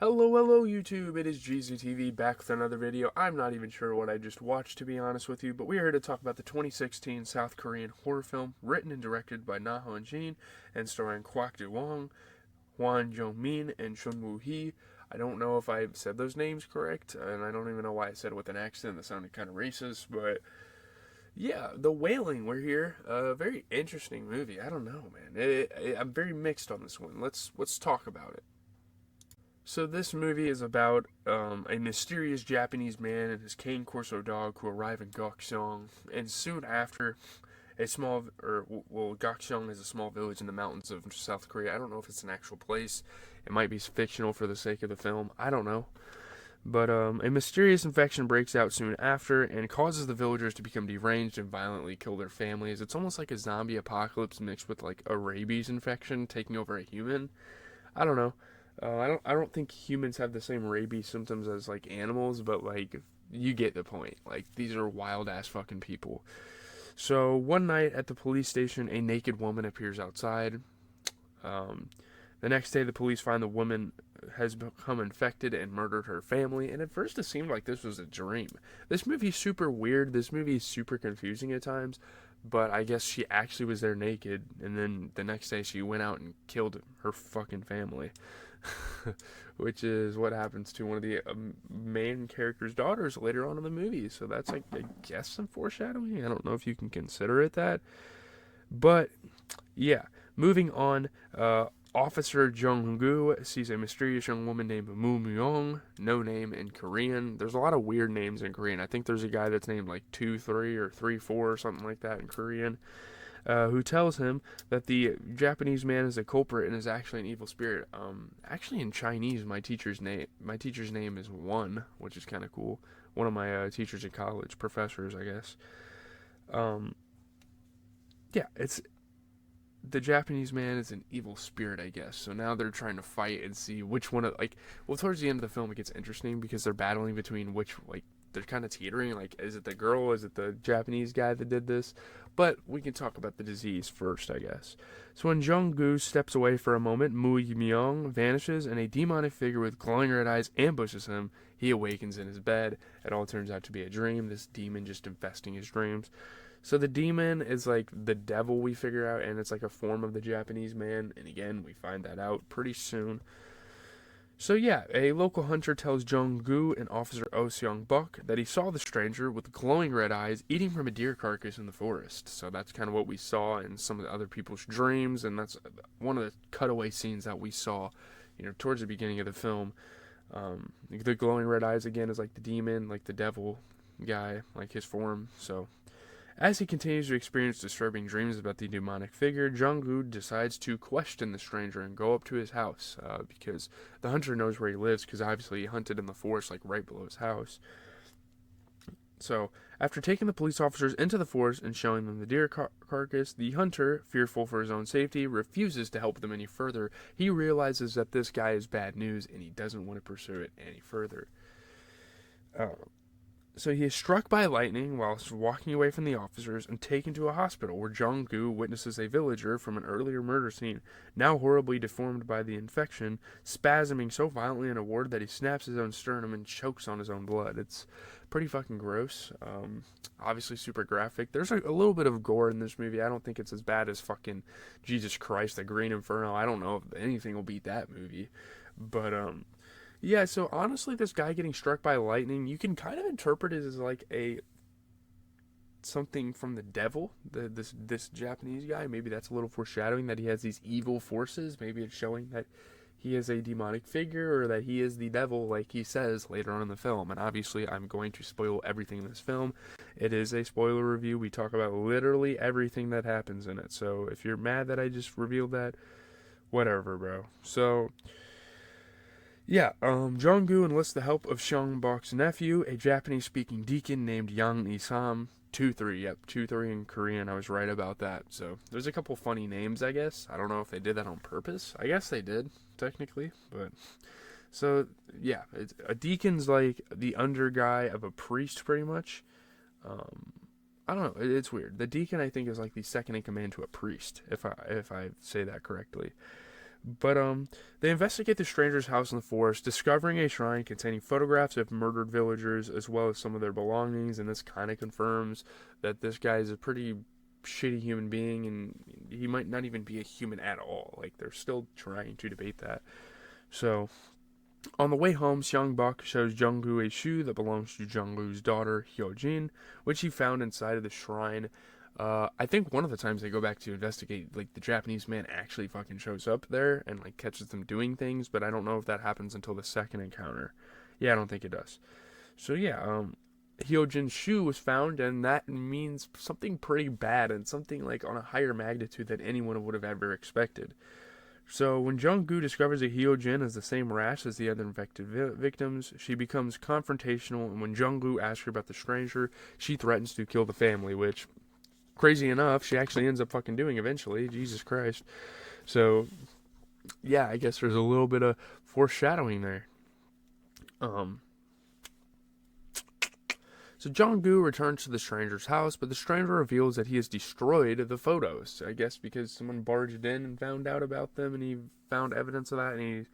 Hello YouTube, it is GZTV back with another video. I'm not even sure what I just watched, to be honest with you, but we are here to talk about the 2016 South Korean horror film written and directed by Na Hwan-jin and starring Kwak Do-won, Hwan Jung-min, and Chun Woo-hee. I don't know if I said those names correct, and I don't even know why I said it with an accent that sounded kind of racist, but yeah, The Wailing, we're here. A very interesting movie. I don't know, man. I'm very mixed on this one. Let's talk about it. So this movie is about a mysterious Japanese man and his cane corso dog who arrive in Gokseong, and soon after, Gokseong is a small village in the mountains of South Korea. I don't know if it's an actual place. It might be fictional for the sake of the film. I don't know. But a mysterious infection breaks out soon after and causes the villagers to become deranged and violently kill their families. It's almost like a zombie apocalypse mixed with like a rabies infection taking over a human. I don't know. I don't think humans have the same rabies symptoms as like animals, but like you get the point. Like these are wild ass fucking people. So one night at the police station, a naked woman appears outside. Um, the next day, the police find the woman has become infected and murdered her family. And at first, it seemed like this was a dream. This movie's super weird. This movie is super confusing at times. But I guess she actually was there naked, and then the next day she went out and killed her fucking family. Which is what happens to one of the main character's daughters later on in the movie. So that's like, I guess, some foreshadowing. I don't know if you can consider it that. But yeah, moving on. Officer Jung-gu sees a mysterious young woman named Moo Myung, no name in Korean. There's a lot of weird names in Korean. I think there's a guy that's named like 2-3 or 3-4 or something like that in Korean, who tells him that the Japanese man is a culprit and is actually an evil spirit. Actually, in Chinese, my teacher's name is One, which is kind of cool. One of my teachers in college, professors, I guess. Um, yeah, it's the Japanese man is an evil spirit, I guess. So now they're trying to fight and see which one of well, towards the end of the film it gets interesting because they're battling between which they're kind of teetering. Like, is it the girl? Is it the Japanese guy that did this? But we can talk about the disease first, I guess. So when Jung-gu steps away for a moment, Mu Myung vanishes, and a demonic figure with glowing red eyes ambushes him. He awakens in his bed. It all turns out to be a dream. This demon just infesting his dreams. So the demon is like the devil, we figure out, and it's like a form of the Japanese man. And again, we find that out pretty soon. So yeah, a local hunter tells Jung-gu and Officer Oh Seong-buk that he saw the stranger with glowing red eyes eating from a deer carcass in the forest. So that's kind of what we saw in some of the other people's dreams, and that's one of the cutaway scenes that we saw, towards the beginning of the film. The glowing red eyes again is like the demon, like the devil guy, like his form. So as he continues to experience disturbing dreams about the demonic figure, Jung-gu decides to question the stranger and go up to his house, because the hunter knows where he lives, because obviously he hunted in the forest, like right below his house. So, after taking the police officers into the forest and showing them the deer carcass, the hunter, fearful for his own safety, refuses to help them any further. He realizes that this guy is bad news, and he doesn't want to pursue it any further. Uh, So he is struck by lightning whilst walking away from the officers and taken to a hospital where Jung-gu witnesses a villager from an earlier murder scene, now horribly deformed by the infection, spasming so violently in a ward that he snaps his own sternum and chokes on his own blood. It's pretty fucking gross. Obviously super graphic. There's a little bit of gore in this movie. I don't think it's as bad as fucking Jesus Christ, the Green Inferno. I don't know if anything will beat that movie. But yeah, so honestly, this guy getting struck by lightning, you can kind of interpret it as like a something from the devil. This Japanese guy. Maybe that's a little foreshadowing that he has these evil forces. Maybe it's showing that he is a demonic figure or that he is the devil, like he says later on in the film. And obviously, I'm going to spoil everything in this film. It is a spoiler review. We talk about literally everything that happens in it. So if you're mad that I just revealed that, whatever, bro. So yeah, Jung-gu enlists the help of Seong-bok's nephew, a Japanese-speaking deacon named Yang Isam. 2-3, yep, 2-3 in Korean. I was right about that. So there's a couple funny names, I guess. I don't know if they did that on purpose. I guess they did, technically, but so yeah, a deacon's like the under guy of a priest, pretty much. Um, I don't know. It's weird. The deacon, I think, is like the second in command to a priest, if I say that correctly. But they investigate the stranger's house in the forest, discovering a shrine containing photographs of murdered villagers as well as some of their belongings, and this kind of confirms that this guy is a pretty shitty human being, and he might not even be a human at all. Like, they're still trying to debate that. So, on the way home, Seong-bok shows Jung-gu a shoe that belongs to Jung-gu's daughter, Hyojin, which he found inside of the shrine. I think one of the times they go back to investigate, like, the Japanese man actually fucking shows up there and, like, catches them doing things, but I don't know if that happens until the second encounter. Yeah, I don't think it does. So, yeah, Hyojin's shoe was found, and that means something pretty bad and something, like, on a higher magnitude than anyone would have ever expected. So when Jung-gu discovers that Hyojin has the same rash as the other infected victims, she becomes confrontational, and when Jung-gu asks her about the stranger, she threatens to kill the family, which, crazy enough, she actually ends up fucking doing eventually. Jesus Christ. So, yeah, I guess there's a little bit of foreshadowing there. So Jung-gu returns to the stranger's house, but the stranger reveals that he has destroyed the photos. I guess because someone barged in and found out about them, and he found evidence of that, and he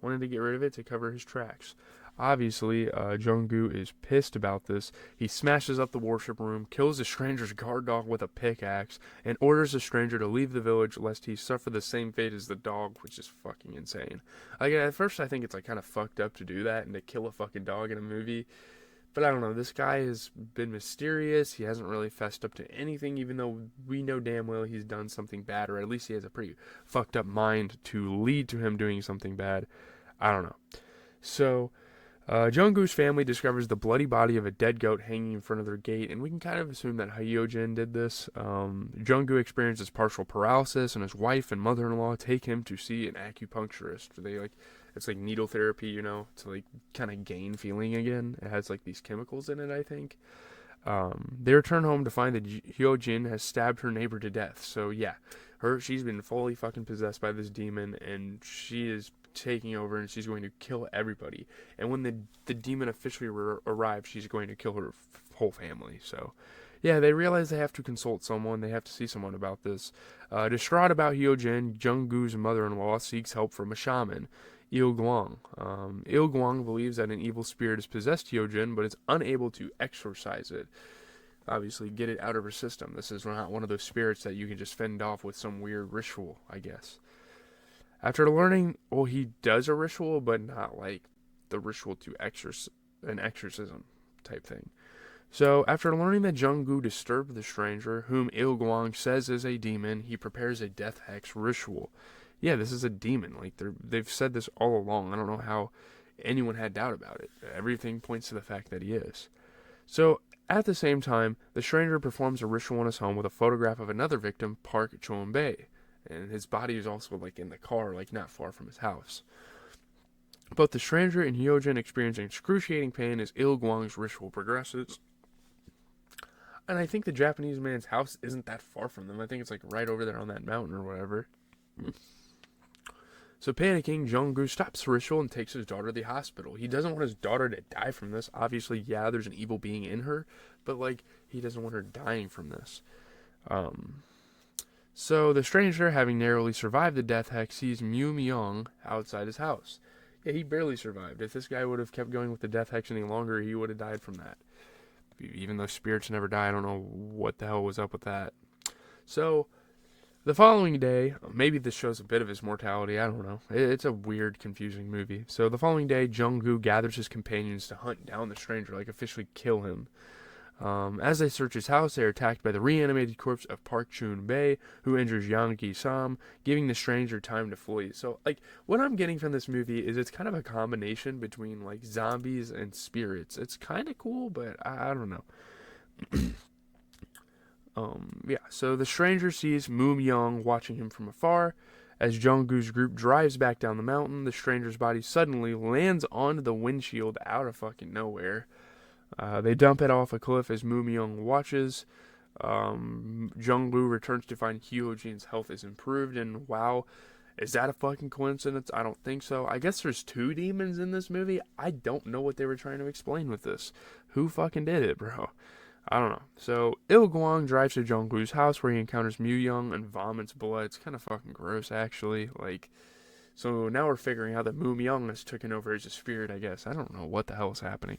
wanted to get rid of it to cover his tracks. Obviously, Jung-gu is pissed about this. He smashes up the worship room, kills the stranger's guard dog with a pickaxe, and orders the stranger to leave the village lest he suffer the same fate as the dog, which is fucking insane. Like, at first I think it's like kind of fucked up to do that and to kill a fucking dog in a movie. But I don't know, this guy has been mysterious. He hasn't really fessed up to anything, even though we know damn well he's done something bad, or at least he has a pretty fucked up mind to lead to him doing something bad. I don't know. So, Jung-gu's family discovers the bloody body of a dead goat hanging in front of their gate, and we can kind of assume that Hyojin did this. Jung-gu experiences partial paralysis, and his wife and mother-in-law take him to see an acupuncturist. It's like needle therapy, to like kind of gain feeling again. It has like these chemicals in it, I think. They return home to find that Hyojin has stabbed her neighbor to death. So yeah, she's been fully fucking possessed by this demon, and she is taking over, and she's going to kill everybody. And when the demon officially arrives, she's going to kill her whole family. So yeah, they realize they have to consult someone. They have to see someone about this. Distraught about Hyojin, Jung-gu's mother-in-law seeks help from a shaman, Il Guang. Il Guang believes that an evil spirit has possessed Hyojin, but is unable to exorcise it. Obviously, get it out of her system. This is not one of those spirits that you can just fend off with some weird ritual, I guess. After learning, he does a ritual, but not like the ritual to an exorcism type thing. So, after learning that Jung-gu disturbed the stranger, whom Il Guang says is a demon, he prepares a death hex ritual. Yeah, this is a demon. Like, they've said this all along. I don't know how anyone had doubt about it. Everything points to the fact that he is. So, at the same time, the stranger performs a ritual in his home with a photograph of another victim, Park Chon-bae. And his body is also, like, in the car, like, not far from his house. Both the stranger and Hyojin experience excruciating pain as Il Guang's ritual progresses. And I think the Japanese man's house isn't that far from them. I think it's, like, right over there on that mountain or whatever. So panicking, Jung-gu stops the ritual and takes his daughter to the hospital. He doesn't want his daughter to die from this. Obviously, yeah, there's an evil being in her, but like he doesn't want her dying from this. So the stranger, having narrowly survived the death hex, sees Mu Myung outside his house. Yeah, he barely survived. If this guy would have kept going with the death hex any longer, he would have died from that. Even though spirits never die, I don't know what the hell was up with that. So the following day, maybe this shows a bit of his mortality, I don't know. It's a weird, confusing movie. So the following day, Jung-gu gathers his companions to hunt down the stranger, like officially kill him. As they search his house, they are attacked by the reanimated corpse of Park Chun-bae, who injures Yang Gi-sam, giving the stranger time to flee. So, like, what I'm getting from this movie is it's kind of a combination between, like, zombies and spirits. It's kind of cool, but I don't know. So the stranger sees Mu Myung watching him from afar. As Jung-gu's group drives back down the mountain, the stranger's body suddenly lands onto the windshield out of fucking nowhere. They dump it off a cliff as Mu Myung watches. Jung-gu returns to find Hyojin's health is improved, and wow, is that a fucking coincidence? I don't think so. I guess there's two demons in this movie. I don't know what they were trying to explain with this. Who fucking did it, bro? I don't know. So, Il Guang drives to Jung-gu's house where he encounters Mu Myung and vomits blood. It's kind of fucking gross, actually. Like, So now we're figuring out that Moo Myung has taken over as a spirit, I guess. I don't know what the hell is happening.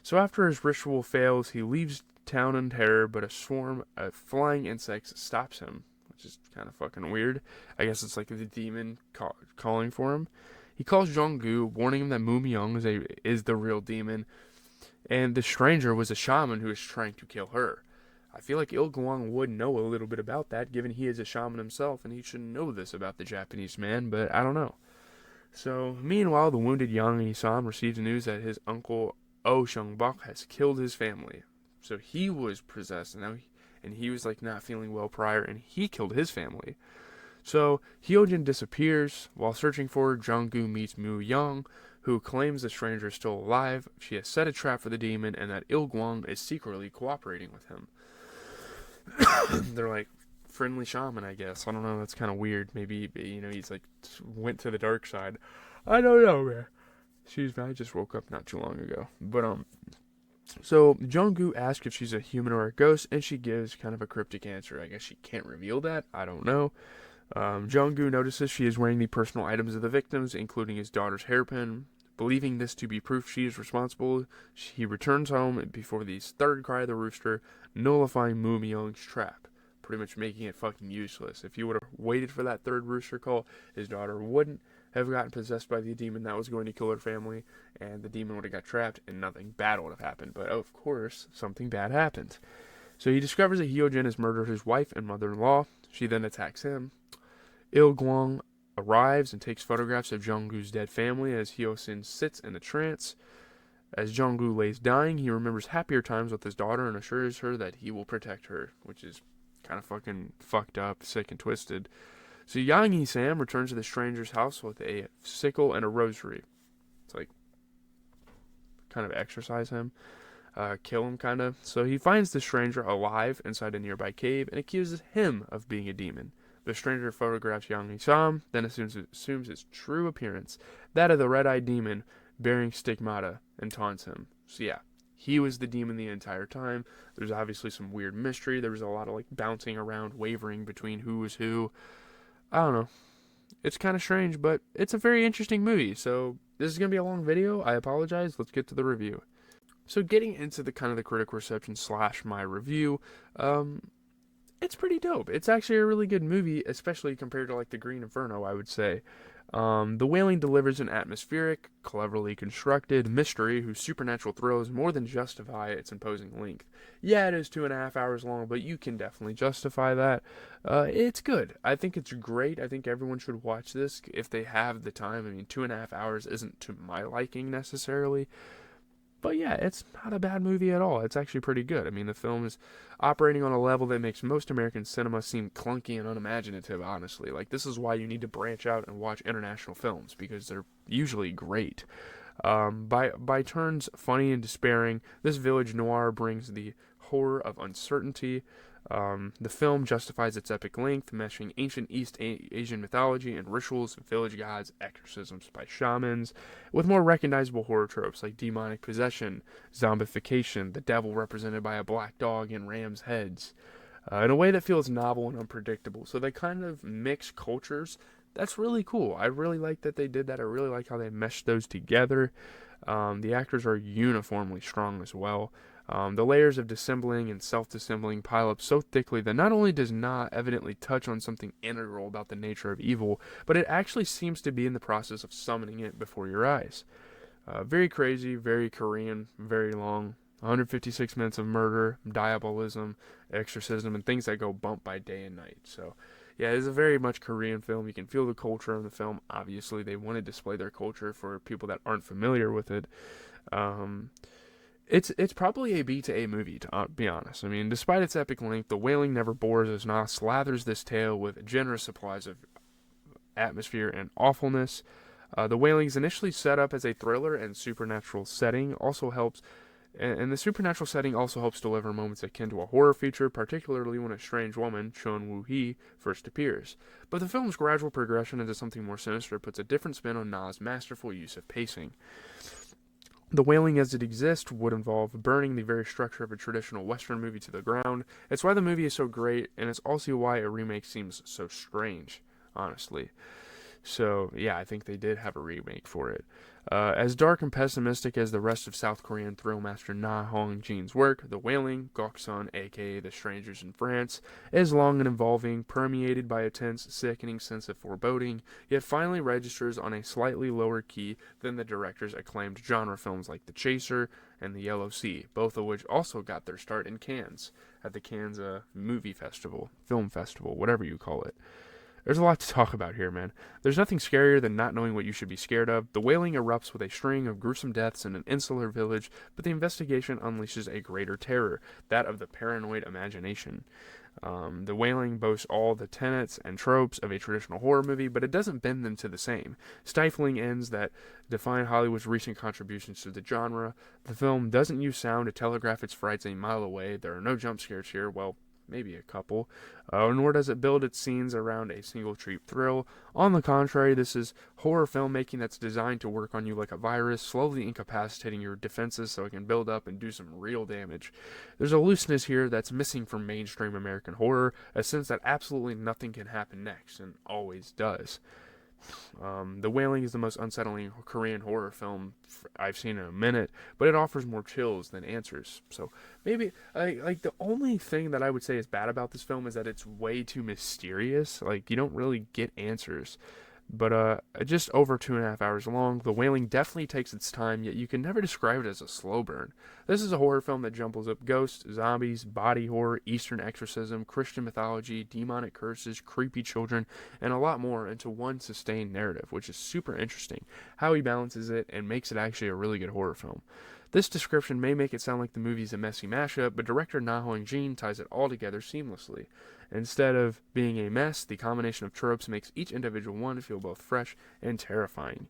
So after his ritual fails, he leaves town in terror, but a swarm of flying insects stops him, which is kind of fucking weird. I guess it's like the demon calling for him. He calls Jong-gu, warning him that Moo Myung is the real demon, and the stranger was a shaman who was trying to kill her. I feel like Il Guang would know a little bit about that, given he is a shaman himself, and he should know this about the Japanese man, but I don't know. So, meanwhile, the wounded young Isam receives news that his uncle Oh Shung-bak has killed his family. So he was possessed, and he was like not feeling well prior, and he killed his family. So Hyojin disappears. While searching for her, Jung-gu meets Moo Young, who claims the stranger is still alive. She has set a trap for the demon, and that Il Guang is secretly cooperating with him. They're like friendly shaman, I guess. I don't know. That's kind of weird. Maybe he's like went to the dark side. I don't know, man. Excuse me. I just woke up not too long ago. But so Jung-gu asks if she's a human or a ghost, and she gives kind of a cryptic answer. I guess she can't reveal that. I don't know. Jung-gu notices she is wearing the personal items of the victims, including his daughter's hairpin. Believing this to be proof she is responsible, he returns home before the third cry of the rooster, nullifying Moo Myung's trap, pretty much making it fucking useless. If he would have waited for that third rooster call, his daughter wouldn't have gotten possessed by the demon that was going to kill her family, and the demon would have got trapped, and nothing bad would have happened. But of course, something bad happened. So he discovers that Hyojin has murdered his wife and mother-in-law. She then attacks him. Il Guang arrives and takes photographs of Jung-gu's dead family as Hyosin sits in a trance. As Jung-gu lays dying, he remembers happier times with his daughter and assures her that he will protect her, which is kind of fucking fucked up, sick and twisted. So Yang Yi-sam returns to the stranger's house with a sickle and a rosary. It's like, kind of exorcise him, kill him kind of. So he finds the stranger alive inside a nearby cave and accuses him of being a demon. The stranger photographs Yang Yi-sam, then assumes his true appearance, that of the red-eyed demon bearing stigmata, and taunts him. So yeah, he was the demon the entire time. There's obviously some weird mystery. There was a lot of like bouncing around, wavering between who was who. I don't know. It's kind of strange, but it's a very interesting movie. So this is going to be a long video. I apologize. Let's get to the review. So getting into the kind of the critical reception / my review, it's pretty dope. It's actually a really good movie, especially compared to like The Green Inferno, I would say. The Wailing delivers an atmospheric, cleverly constructed mystery whose supernatural thrills more than justify its imposing length. Yeah, it is 2.5 hours long, but you can definitely justify that. It's good. I think it's great. I think everyone should watch this if they have the time. I mean, 2.5 hours isn't to my liking necessarily. But yeah, it's not a bad movie at all. It's actually pretty good. I mean, the film is operating on a level that makes most American cinema seem clunky and unimaginative, honestly. Like, this is why you need to branch out and watch international films, because they're usually great. By turns funny and despairing, this village noir brings the horror of uncertainty. The film justifies its epic length, meshing ancient East Asian mythology and rituals, village gods, exorcisms by shamans, with more recognizable horror tropes like demonic possession, zombification, the devil represented by a black dog and ram's heads, in a way that feels novel and unpredictable. So they kind of mix cultures. That's really cool. I really like that they did that. I really like how they meshed those together. The actors are uniformly strong as well. The layers of dissembling and self-dissembling pile up so thickly that not only does not evidently touch on something integral about the nature of evil, but it actually seems to be in the process of summoning it before your eyes. Very crazy, very Korean, very long. 156 minutes of murder, diabolism, exorcism, and things that go bump by day and night. So, yeah, it's a very much Korean film. You can feel the culture in the film. Obviously, they want to display their culture for people that aren't familiar with it. It's probably a B to A movie, to be honest. I mean, despite its epic length, The Wailing never bores us, nor slathers this tale with generous supplies of atmosphere and awfulness. The Wailing is initially set up as a thriller and supernatural setting, and the supernatural setting also helps deliver moments akin to a horror feature, particularly when a strange woman, Chun Woo-hee, first appears. But the film's gradual progression into something more sinister puts a different spin on Na's masterful use of pacing. The Wailing as it exists would involve burning the very structure of a traditional Western movie to the ground. It's why the movie is so great, and it's also why a remake seems so strange, honestly. So, yeah, I think they did have a remake for it. As dark and pessimistic as the rest of South Korean thrill master Na Hong Jin's work, The Wailing, Goksun, aka The Strangers in France, is long and involving, permeated by a tense, sickening sense of foreboding, yet finally registers on a slightly lower key than the director's acclaimed genre films like The Chaser and The Yellow Sea, both of which also got their start in Cannes, at the Cannes Movie Festival, Film Festival, whatever you call it. There's a lot to talk about here, man. There's nothing scarier than not knowing what you should be scared of. The Wailing erupts with a string of gruesome deaths in an insular village, but the investigation unleashes a greater terror, that of the paranoid imagination. The Wailing boasts all the tenets and tropes of a traditional horror movie, but it doesn't bend them to the same. Stifling ends that define Hollywood's recent contributions to the genre. The film doesn't use sound to telegraph its frights a mile away. There are no jump scares here. Well, maybe a couple, nor does it build its scenes around a single cheap thrill. On the contrary, this is horror filmmaking that's designed to work on you like a virus, slowly incapacitating your defenses so it can build up and do some real damage. There's a looseness here that's missing from mainstream American horror, a sense that absolutely nothing can happen next, and always does. The Wailing is the most unsettling Korean horror film I've seen in a minute, but it offers more chills than answers. So maybe like the only thing that I would say is bad about this film is that it's way too mysterious. Like you don't really get answers. But just over 2.5 hours long, The Wailing definitely takes its time, yet you can never describe it as a slow burn. This is a horror film that jumbles up ghosts, zombies, body horror, Eastern exorcism, Christian mythology, demonic curses, creepy children, and a lot more into one sustained narrative, which is super interesting. How he balances it and makes it actually a really good horror film. This description may make it sound like the movie's a messy mashup, but director Na Hong-jin ties it all together seamlessly. Instead of being a mess, the combination of tropes makes each individual one feel both fresh and terrifying.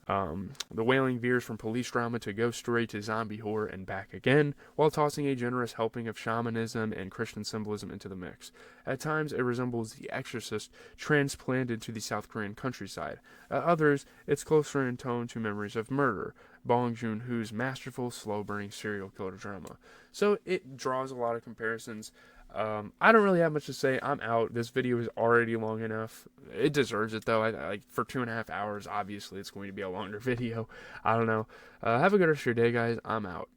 The Wailing veers from police drama to ghost story to zombie horror and back again, while tossing a generous helping of shamanism and Christian symbolism into the mix. At times, it resembles The Exorcist transplanted to the South Korean countryside. At others, it's closer in tone to Memories of Murder, Bong Joon-ho's masterful, slow-burning serial killer drama. So it draws a lot of comparisons. I don't really have much to say. I'm out. This video is already long enough. It deserves it though. Like for 2.5 hours, obviously it's going to be a longer video. I don't know. Have a good rest of your day, guys. I'm out.